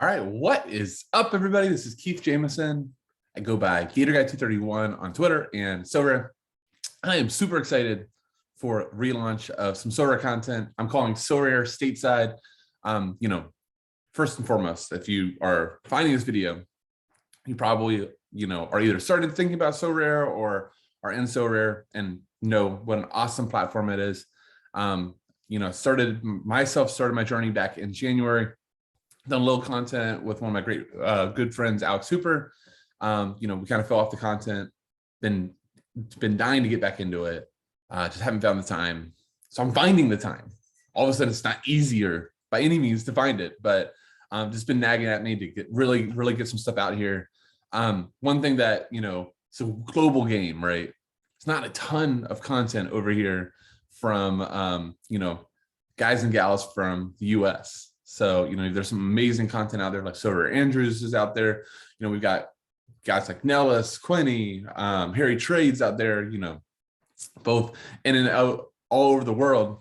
All right, what is up, everybody? This is Keith Jamison. I go by GatorGuy231 on Twitter and Sorare. I am super excited for relaunch of some Sorare content. I'm calling Sorare Stateside. First and foremost, if you are finding this video, you probably, are either started thinking about Sorare or are in Sorare and know what an awesome platform it is. Started my journey back in January. Done a little content with one of my great good friends, Alex Hooper. We kind of fell off the content. Been dying to get back into it. Just haven't found the time. So I'm finding the time. All of a sudden, it's not easier by any means to find it, but just been nagging at me to get really get some stuff out here. One thing that it's a global game, right? It's not a ton of content over here from guys and gals from the US. So, there's some amazing content out there, like Sorare Andrews is out there. We've got guys like Nellis, Quinny, Harry Trades out there, both in and out all over the world.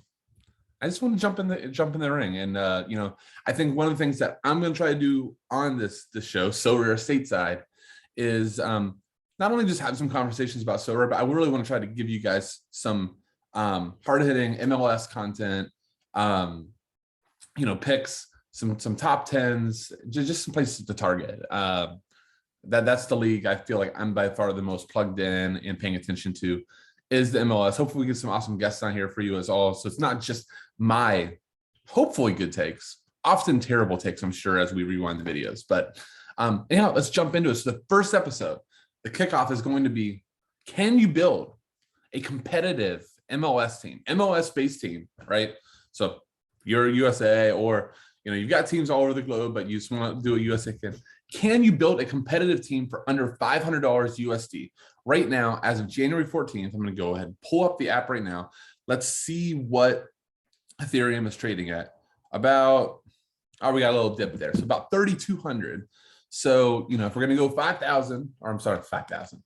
I just want to jump in the ring. And, I think one of the things that I'm going to try to do on this show, Sorare Stateside, is not only just have some conversations about Sorare, but I really want to try to give you guys some hard-hitting MLS content, picks, some top 10s, just some places to target. That's the league I feel like I'm by far the most plugged in and paying attention to is the MLS. Hopefully we get some awesome guests on here for you as all. So it's not just my hopefully good takes, often terrible takes, I'm sure, as we rewind the videos. But anyhow, let's jump into it. So the first episode, the kickoff is going to be, can you build a competitive MLS team, MLS-based team, right? So you're USA, or you've got teams all over the globe, but you just want to do a USA thing. Can you build a competitive team for under $500 USD? Right now, as of January 14th, I'm going to go ahead and pull up the app right now. Let's see what Ethereum is trading at. About, we got a little dip there. So about 3,200. So, if we're going to go 5,000, or I'm sorry, 5,000.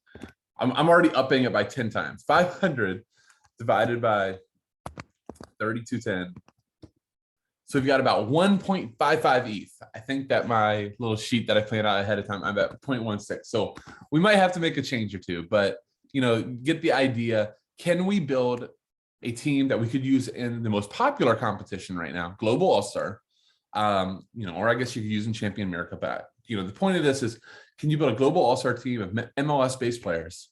I'm already upping it by 10 times. 500 divided by 3,210. So we've got about 1.55 ETH. I think that my little sheet that I planned out ahead of time, I'm at 0.16. So we might have to make a change or two, but get the idea. Can we build a team that we could use in the most popular competition right now, Global All-Star, or I guess you could use in Champion America. But the point of this is, can you build a Global All-Star team of MLS-based players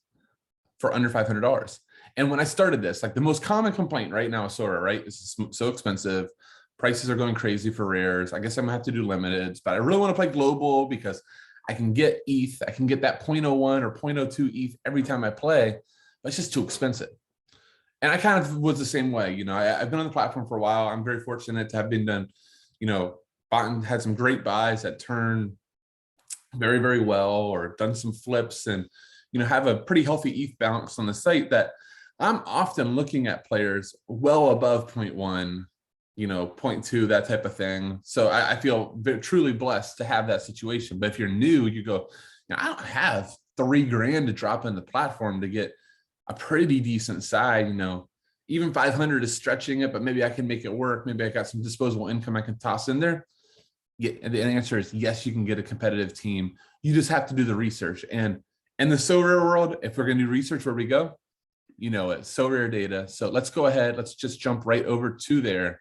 for under $500? And when I started this, like the most common complaint right now is Sorare, right? It's so expensive. Prices are going crazy for rares. I guess I'm gonna have to do limiteds, but I really want to play global because I can get ETH. I can get that 0.01 or 0.02 ETH every time I play, but it's just too expensive. And I kind of was the same way. I've been on the platform for a while. I'm very fortunate to have been done, bought and had some great buys that turn very, very well, or done some flips and, have a pretty healthy ETH balance on the site that I'm often looking at players well above 0.1, 0.2, that type of thing. So I feel truly blessed to have that situation. But if you're new, you go, I don't have $3,000 to drop in the platform to get a pretty decent side. Even 500 is stretching it, but maybe I can make it work. Maybe I got some disposable income I can toss in there. And the answer is yes, you can get a competitive team. You just have to do the research. And in the Sorare world, if we're going to do research, where we go, it's Sorare data. So let's go ahead. Let's just jump right over to there.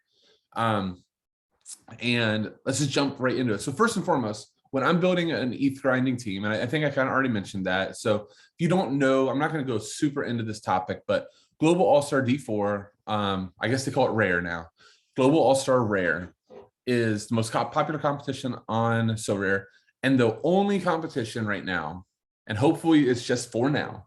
And let's just jump right into it. So first and foremost, when I'm building an ETH grinding team, and I think I kind of already mentioned that. So if you don't know, I'm not going to go super into this topic, but Global All-Star D4, I guess they call it rare now. Global All-Star rare is the most popular competition on Sorare, and the only competition right now, and hopefully it's just for now,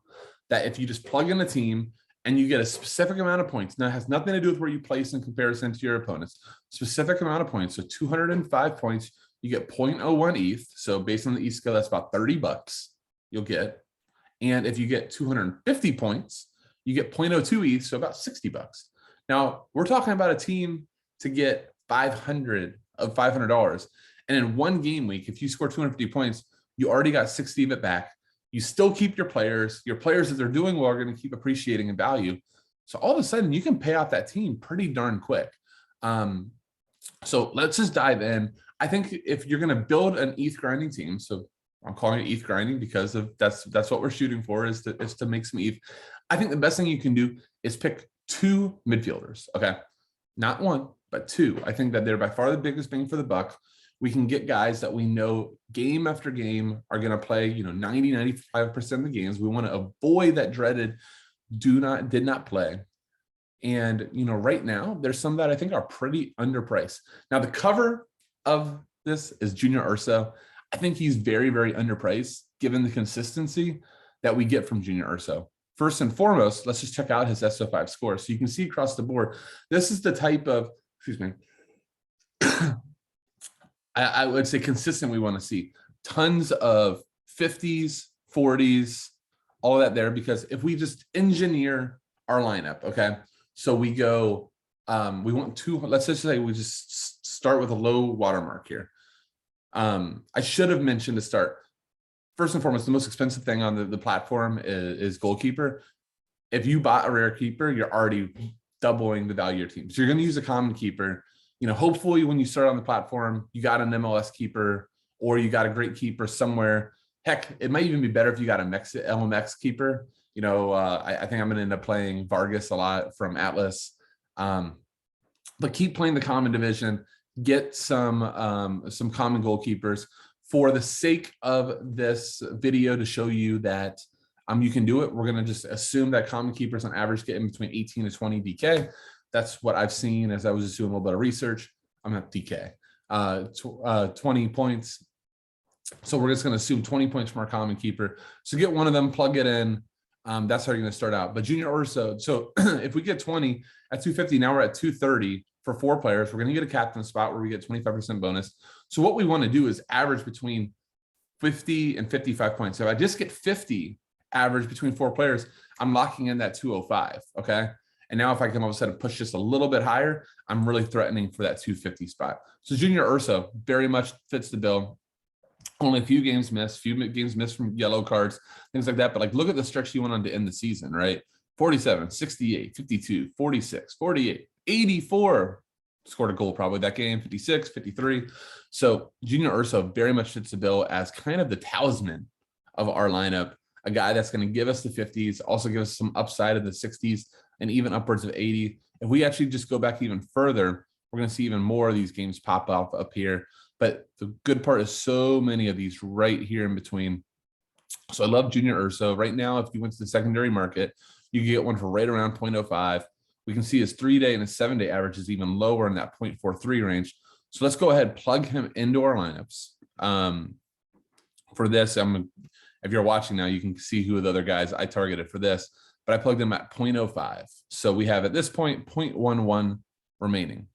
that if you just plug in a team and you get a specific amount of points. Now, it has nothing to do with where you place in comparison to your opponents. Specific amount of points. So 205 points, you get 0.01 ETH. So based on the ETH scale, that's about $30 you'll get. And if you get 250 points, you get 0.02 ETH, so about $60. Now, we're talking about a team to get $500. And in one game week, if you score 250 points, you already got 60 of it back. You still keep your players. Your players, if they're doing well, are going to keep appreciating in value. So all of a sudden, you can pay off that team pretty darn quick. So let's just dive in. I think if you're going to build an ETH grinding team, so I'm calling it ETH grinding because of that's what we're shooting for is to make some ETH. I think the best thing you can do is pick 2 midfielders. Okay, not 1, but 2. I think that they're by far the biggest bang for the buck. We can get guys that we know game after game are going to play, 90, 95% of the games. We want to avoid that dreaded did not play. And, right now there's some that I think are pretty underpriced. Now the cover of this is Junior Urso. I think he's very, very underpriced given the consistency that we get from Junior Urso. First and foremost, let's just check out his SO5 score. So you can see across the board, this is the type of, excuse me, I would say consistent we want to see. Tons of 50s, 40s, all of that there, because if we just engineer our lineup, okay, so we go, we want 2, let's just say we just start with a low watermark here. I should have mentioned to start, first and foremost, the most expensive thing on the platform is goalkeeper. If you bought a rare keeper, you're already doubling the value of your team. So you're going to use a common keeper. Hopefully when you start on the platform, you got an MLS keeper or you got a great keeper somewhere. Heck, it might even be better if you got a LMX keeper. I think I'm going to end up playing Vargas a lot from Atlas. But keep playing the common division, get some common goalkeepers for the sake of this video to show you that you can do it. We're going to just assume that common keepers on average get in between 18 to 20 DK. That's what I've seen as I was just doing a little bit of research. I'm not DK, 20 points. So we're just going to assume 20 points from our common keeper. So get one of them, plug it in. That's how you're going to start out. But Junior Urso, so if we get 20 at 250, now we're at 230 for 4 players. We're going to get a captain spot where we get 25% bonus. So what we want to do is average between 50 and 55 points. So if I just get 50 average between 4 players, I'm locking in that 205. Okay. And now if I can all of a sudden push just a little bit higher, I'm really threatening for that 250 spot. So Junior Urso very much fits the bill. Only a few games missed, from yellow cards, things like that. But look at the stretch he went on to end the season, right? 47, 68, 52, 46, 48, 84. Scored a goal probably that game, 56, 53. So Junior Urso very much fits the bill as kind of the talisman of our lineup, a guy that's going to give us the 50s, also give us some upside of the 60s and even upwards of 80. If we actually just go back even further, we're going to see even more of these games pop up here. But the good part is so many of these right here in between. So I love Junior Urso. Right now, if you went to the secondary market, you can get one for right around 0.05. We can see his 3-day and his 7-day average is even lower in that 0.43 range. So let's go ahead, plug him into our lineups. For this, if you're watching now, you can see who the other guys I targeted for this, but I plugged them at 0.05. So we have at this point 0.11 remaining.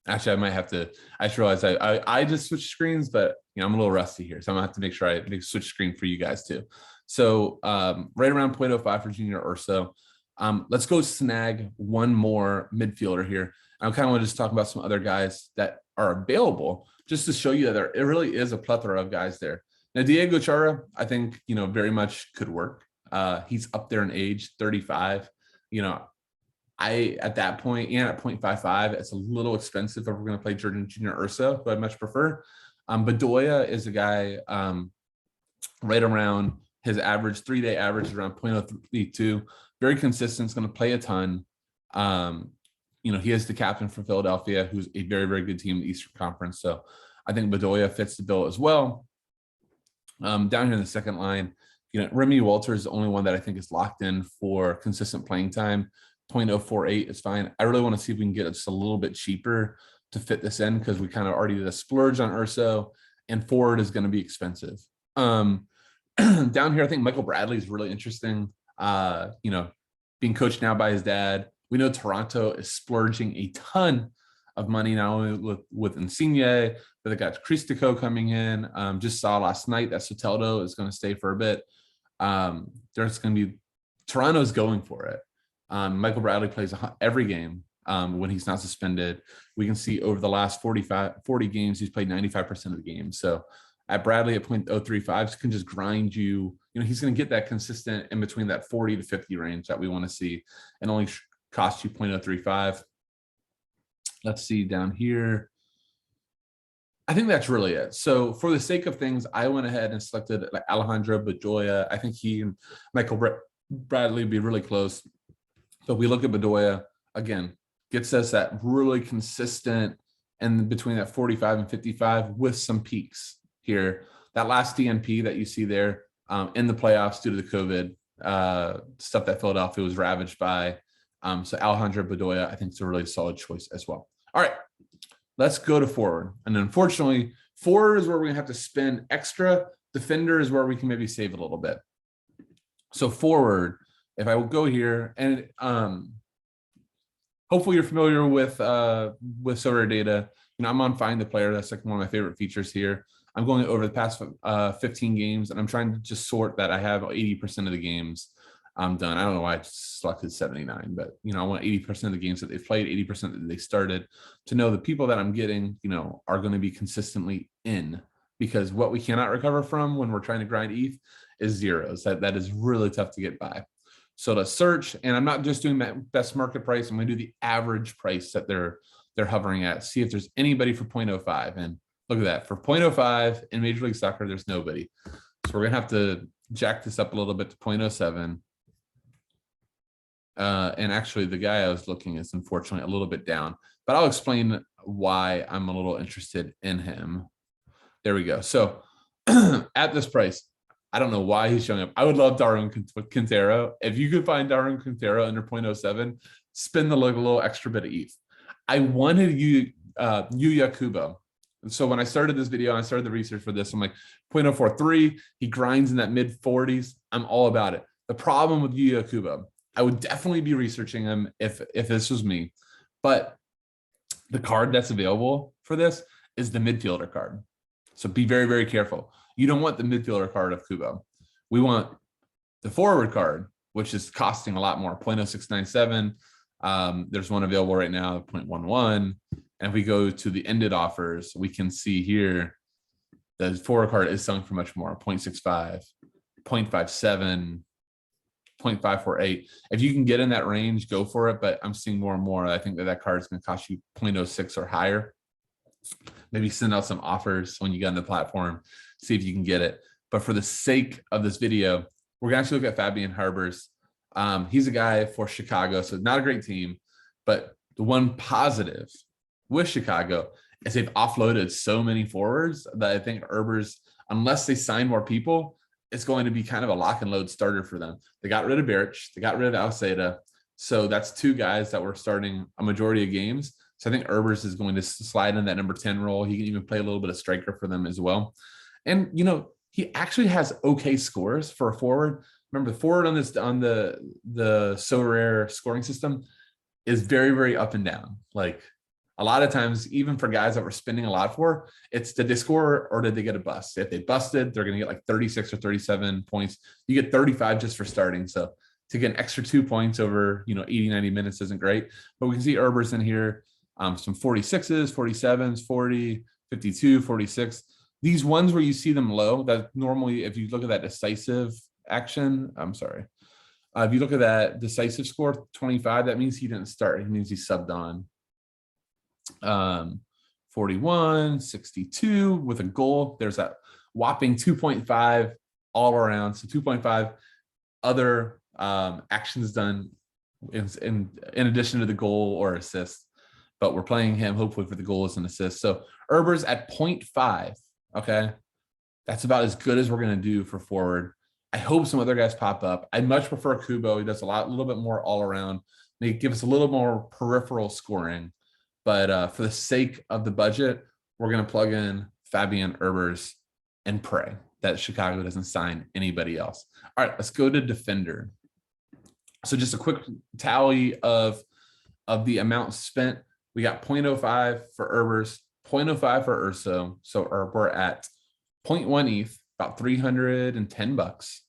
Actually, I might have to, I just realized I just switched screens, but I'm a little rusty here. So I'm gonna have to make sure I switch screen for you guys too. So right around 0.05 for Junior Urso. Let's go snag one more midfielder here. I kind of want to just talk about some other guys that are available just to show you that it really is a plethora of guys there. Now, Diego Chara, I think, very much could work. He's up there in age, 35. At that point and at 0.55, it's a little expensive if we're going to play Junior Urso, who I much prefer. Bedoya is a guy right around his average, 3-day average is around 0.032. Very consistent, is going to play a ton. He is the captain for Philadelphia, who's a very, very good team in the Eastern Conference. So I think Bedoya fits the bill as well. Down here in the second line, Remy Walters is the only one that I think is locked in for consistent playing time. 0.048 is fine. I really want to see if we can get it just a little bit cheaper to fit this in because we kind of already did a splurge on Urso, and forward is going to be expensive. Down here, I think Michael Bradley is really interesting. Being coached now by his dad. We know Toronto is splurging a ton of money, not only with Insigne, but they got Cristico coming in. Just saw last night that Soteldo is going to stay for a bit. There's going to be Toronto's going for it. Michael Bradley plays every game when he's not suspended. We can see over the last 40 games, he's played 95% of the games. So at Bradley at 0.035 can just grind you. He's going to get that consistent in between that 40 to 50 range that we want to see, and only cost you 0.035. Let's see down here. I think that's really it. So for the sake of things, I went ahead and selected like Alejandro Bedoya. I think he and Michael Bradley would be really close. But we look at Bedoya, again, gets us that really consistent and between that 45 and 55 with some peaks here. That last DNP that you see there in the playoffs due to the COVID stuff that Philadelphia was ravaged by. So Alejandro Bedoya, I think, is a really solid choice as well. All right, let's go to forward. And unfortunately, forward is where we're going to have to spend extra. Defender is where we can maybe save a little bit. So forward, if I will go here, and hopefully you're familiar with Sorare data. You know, I'm on Find the Player. That's like one of my favorite features here. I'm going over the past 15 games, and I'm trying to just sort that I have 80% of the games done. I don't know why I selected 79, but you know, I want 80% of the games that they've played, 80% that they started, to know the people that I'm getting, you know, are going to be consistently in, because what we cannot recover from when we're trying to grind ETH is zeros. That is really tough to get by. So let's search, and I'm not just doing that best market price. I'm going to do the average price that they're hovering at. See if there's anybody for 0.05. And look at that, for 0.05 in Major League Soccer, there's nobody. So we're gonna have to jack this up a little bit to 0.07. And actually, the guy I was looking is unfortunately a little bit down, but I'll explain why I'm a little interested in him. There we go. So at this price, I don't know why he's showing up. I would love Darwin Quintero. If you could find Darwin Quintero under 0.07, spend the little extra bit of ETH. I wanted Yuya Kubo. And so when I started this video, I started the research for this. I'm like, 0.043, he grinds in that mid 40s. I'm all about it. The problem with Yuya Kubo, I would definitely be researching him if this was me. But the card that's available for this is the midfielder card. So be very, very careful. You don't want the midfielder card of Kubo. We want the forward card, which is costing a lot more, 0.0697. There's one available right now, 0.11. And if we go to the ended offers, we can see here the forward card is selling for much more, 0.65, 0.57, 0.548. If you can get in that range, go for it. But I'm seeing more and more. I think that card is going to cost you 0.06 or higher. Maybe send out some offers when you get on the platform, see if you can get it. But for the sake of this video, we're going to actually look at Fabian Harbers. He's a guy for Chicago, so not a great team. But the one positive with Chicago is they've offloaded so many forwards that I think Harbers, unless they sign more people, it's going to be kind of a lock and load starter for them. They got rid of Beric, they got rid of Alceda. So that's two guys that were starting a majority of games. So I think Harbers is going to slide in that number 10 role. He can even play a little bit of striker for them as well. And, you know, he actually has okay scores for a forward. Remember, the forward on the Sorare scoring system is very, very up and down. Like a lot of times, even for guys that we're spending a lot for, it's did they score or did they get a bust? If they busted, they're going to get like 36 or 37 points. You get 35 just for starting. So to get an extra 2 points over, you know, 80, 90 minutes isn't great. But we can see Harbers in here. Some 46s, 47s, 40, 52, 46. These ones where you see them low, that normally, if you look at that decisive action, I'm sorry. If you look at that decisive score, 25, that means he didn't start. It means he subbed on. 41, 62 with a goal. There's that whopping 2.5 all around. So 2.5 other actions done in addition to the goal or assist. But we're playing him hopefully for the goals and assists. So Harbers at 0.5, okay? That's about as good as we're going to do for forward. I hope some other guys pop up. I much prefer Kubo. He does a little bit more all around. They give us a little more peripheral scoring. But for the sake of the budget, we're going to plug in Fabian Harbers and pray that Chicago doesn't sign anybody else. All right, let's go to defender. So just a quick tally of the amount spent. We got 0.05 for Harbers, 0.05 for Urso. So we're at 0.1 ETH, about 310 bucks.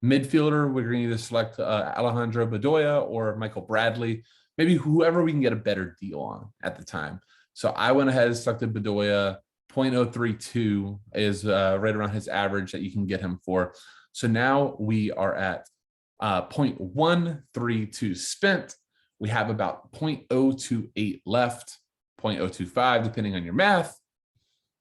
Midfielder, we're going to either select Alejandro Bedoya or Michael Bradley, maybe whoever we can get a better deal on at the time. So I went ahead and selected Bedoya. 0.032 is right around his average that you can get him for. So now we are at 0.132 spent. We have about 0.028 left, 0.025, depending on your math.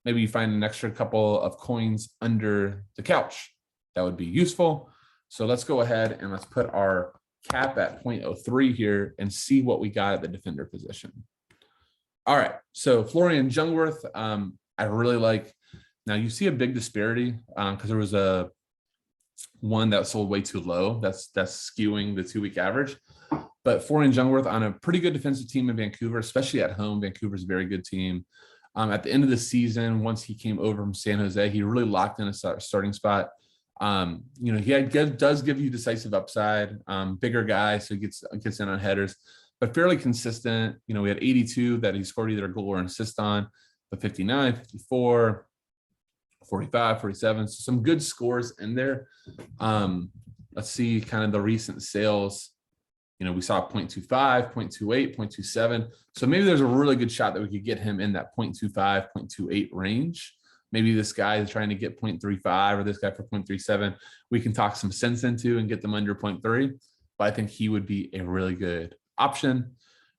maybe you find an extra couple of coins under the couch. That would be useful. So let's go ahead and let's put our cap at 0.03 here and see what we got at the defender position. All right, so Florian Jungwirth, I really like. Now you see a big disparity because there was a one that sold way too low. That's skewing the 2-week average. But Florian Jungwirth on a pretty good defensive team in Vancouver, especially at home. Vancouver's a very good team. At the end of the season, once he came over from San Jose, he really locked in a starting spot. He does give you decisive upside. Bigger guy, so he gets in on headers, but fairly consistent. We had 82 that he scored either a goal or an assist on, but 59, 54, 45, 47. So some good scores in there. Let's see kind of the recent sales. We saw 0.25, 0.28, 0.27. So maybe there's a really good shot that we could get him in that 0.25, 0.28 range. Maybe this guy is trying to get 0.35 or this guy for 0.37. We can talk some sense into and get them under 0.3. But I think he would be a really good option.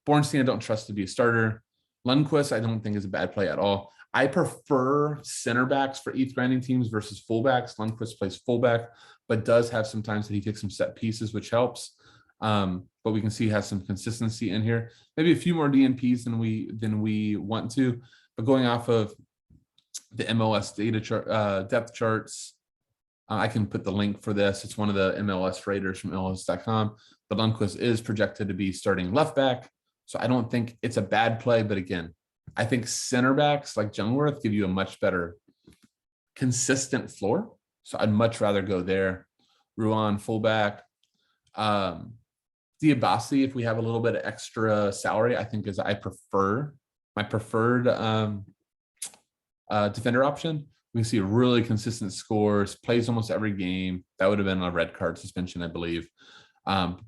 Bornstein, I don't trust to be a starter. Lundqvist, I don't think is a bad play at all. I prefer center backs for ETH grinding teams versus fullbacks. Lundqvist plays fullback, but does have some times that he takes some set pieces, which helps. But we can see he has some consistency in here. Maybe a few more DNPs than we want to. But going off of the MLS data chart, depth charts, I can put the link for this. It's one of the MLS raters from MLS.com. But Lundqvist is projected to be starting left back. So I don't think it's a bad play. But again, I think center backs like Jungwirth give you a much better consistent floor. So I'd much rather go there. Ruan, fullback. Diabasi, if we have a little bit of extra salary, I think is my preferred defender option. We can see really consistent scores, plays almost every game. That would have been a red card suspension, I believe.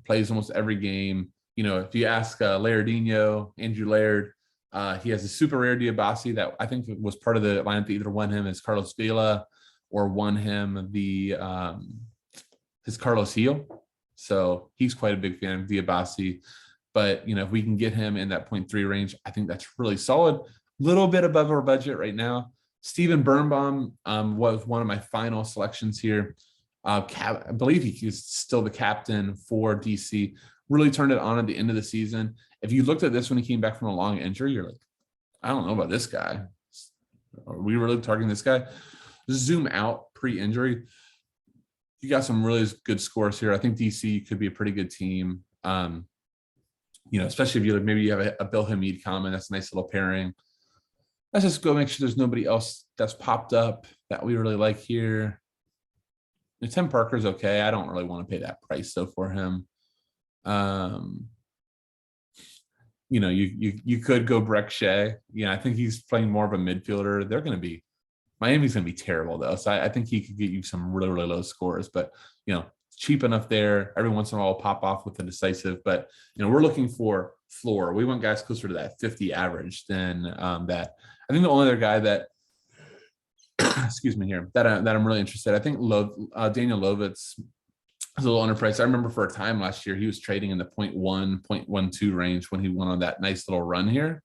Plays almost every game. If you ask Lairdinho, Andrew Laird, he has a super rare Diabasi that I think was part of the lineup that either won him as Carlos Vela or won him his Carlos Heel. So he's quite a big fan of Diabasi. But, if we can get him in that 0.3 range, I think that's really solid. Little bit above our budget right now. Steven Birnbaum was one of my final selections here. I believe he's still the captain for DC. Really turned it on at the end of the season. If you looked at this when he came back from a long injury, you're like, I don't know about this guy. Are we really targeting this guy? Zoom out pre-injury. You got some really good scores here. I think DC could be a pretty good team. Especially if maybe you have a Bill Hamid comment. That's a nice little pairing. Let's just go make sure there's nobody else that's popped up that we really like here. Tim Parker's okay. I don't really want to pay that price though for him. You could go Breck Shea. I think he's playing more of a midfielder. Miami's going to be terrible though. So I think he could get you some really, really low scores, but cheap enough there. Every once in a while pop off with a decisive, but we're looking for floor. We want guys closer to that 50 average than that. I think the only other guy that, excuse me here, that I'm really interested. I think Daniel Lovitz is a little underpriced. I remember for a time last year, he was trading in the 0.1, 0.12 range when he went on that nice little run here,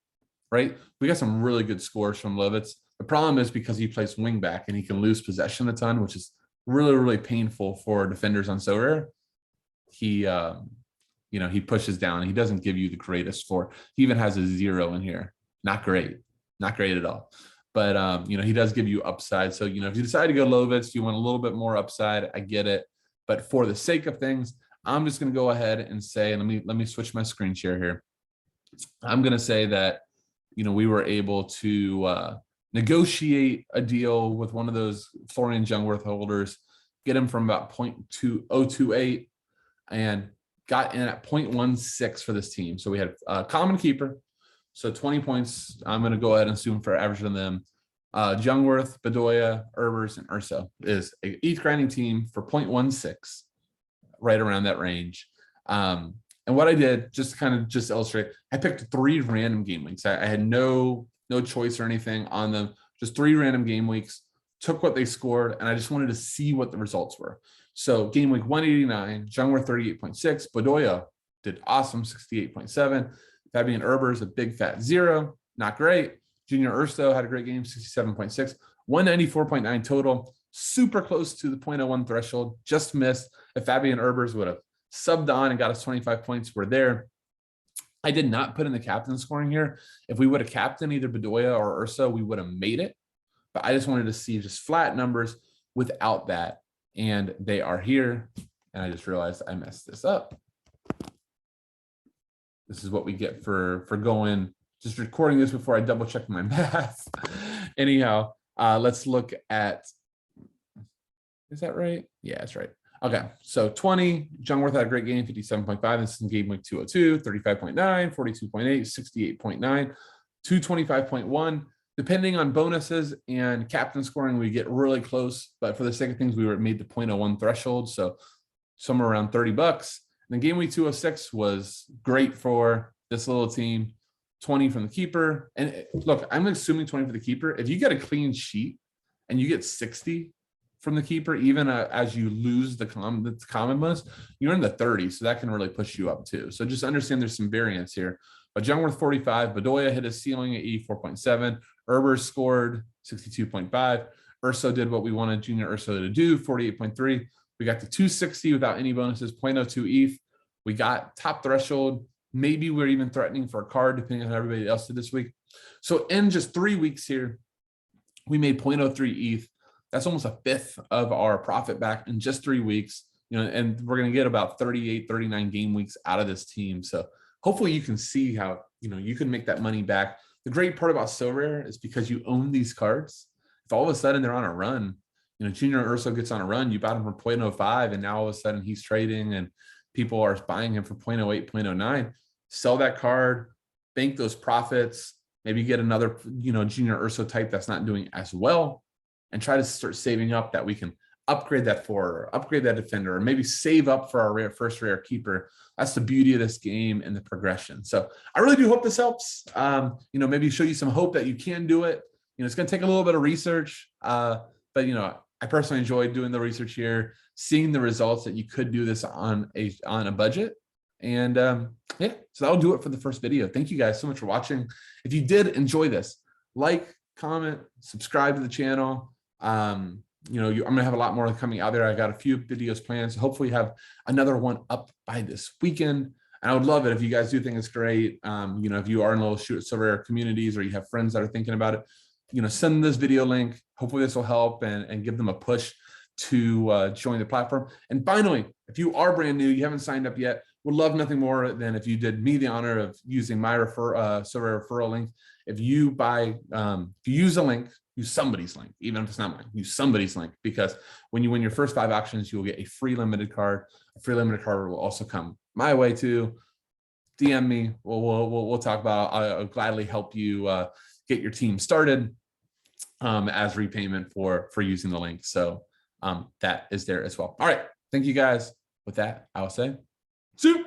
right? We got some really good scores from Lovitz. The problem is because he plays wing back and he can lose possession a ton, which is really, really painful for defenders on Sorare. He pushes down. He doesn't give you the greatest score. He even has a 0 in here. Not great at all. But he does give you upside. So if you decide to go Lovitz, you want a little bit more upside. I get it. But for the sake of things, I'm just going to go ahead and say, and let me switch my screen share here. I'm going to say that we were able to negotiate a deal with one of those Florian Jungwirth holders, get him from about 0.2028 and got in at 0.16 for this team. So we had a common keeper. So 20 points. I'm going to go ahead and assume for average on them. Jungwirth, Bedoya, Herbers, and Urso is a ETH grinding team for 0.16, right around that range. And what I did, just illustrate, I picked 3 random game weeks. I had no choice or anything on them, just 3 random game weeks, took what they scored, and I just wanted to see what the results were. So game week 189, Jungwirth 38.6, Bedoya did awesome, 68.7. Fabian Herbers, a big fat 0, not great. Junior Urso had a great game, 67.6, 194.9 total, super close to the 0.01 threshold, just missed. If Fabian Herbers would have subbed on and got us 25 points, we're there. I did not put in the captain scoring here. If we would have captained either Bedoya or Urso, we would have made it. But I just wanted to see just flat numbers without that. And they are here. And I just realized I messed this up. This is what we get for going, just recording this before I double check my math. Anyhow, let's look at, is that right? Yeah, that's right. Okay, so 20, Jungwirth had a great game, 57.5. This is in game week 202, 35.9, 42.8, 68.9, 225.1. Depending on bonuses and captain scoring, we get really close. But for the sake of things, we made the 0.01 threshold, so somewhere around $30. And then game week 206 was great for this little team. 20 from the keeper. And look, I'm assuming 20 for the keeper. If you get a clean sheet and you get 60 from the keeper, even as you lose the common bonus, you're in the 30s. So that can really push you up too. So just understand there's some variance here. But Jungwirth 45, Bedoya hit his ceiling at 84.7. Herbers scored 62.5. Urso did what we wanted Junior Urso to do, 48.3. We got to 260 without any bonuses, 0.02 ETH. We got top threshold. Maybe we're even threatening for a card, depending on how everybody else did this week. So in just 3 weeks here, we made 0.03 ETH. That's almost a fifth of our profit back in just 3 weeks. You know, and we're going to get about 38, 39 game weeks out of this team. So hopefully you can see how, you know, you can make that money back. The great part about Sorare is because you own these cards. If all of a sudden they're on a run, you know, Junior Urso gets on a run, you bought him for 0.05, and now all of a sudden he's trading and people are buying him for 0.08, 0.09. Sell that card, bank those profits, maybe get another, you know, Junior Urso type that's not doing as well, and try to start saving up that we can upgrade that forward, upgrade that defender, or maybe save up for our first rare keeper. That's the beauty of this game and the progression. So I really do hope this helps. You know, maybe show you some hope that you can do it. You know, it's going to take a little bit of research, but you know, I personally enjoyed doing the research here, seeing the results that you could do this on a budget. And yeah, so that'll do it for the first video. Thank you guys so much for watching. If you did enjoy this, like, comment, subscribe to the channel. You know, I'm gonna have a lot more coming out there. I got a few videos planned, so hopefully have another one up by this weekend. And I would love it if you guys do think it's great. You know, if you are in little Sorare communities or you have friends that are thinking about it, you know, send them this video link. Hopefully this will help and give them a push to join the platform. And finally, if you are brand new, you haven't signed up yet, would love nothing more than if you did me the honor of using my Sorare referral link. If you buy, if you use a link, use somebody's link, even if it's not mine, use somebody's link, because when you win your first 5 auctions, you will get a free limited card. A free limited card will also come my way too. DM me. We'll talk about it. I'll gladly help you get your team started as repayment for using the link. So that is there as well. All right. Thank you guys. With that, I will say, see you.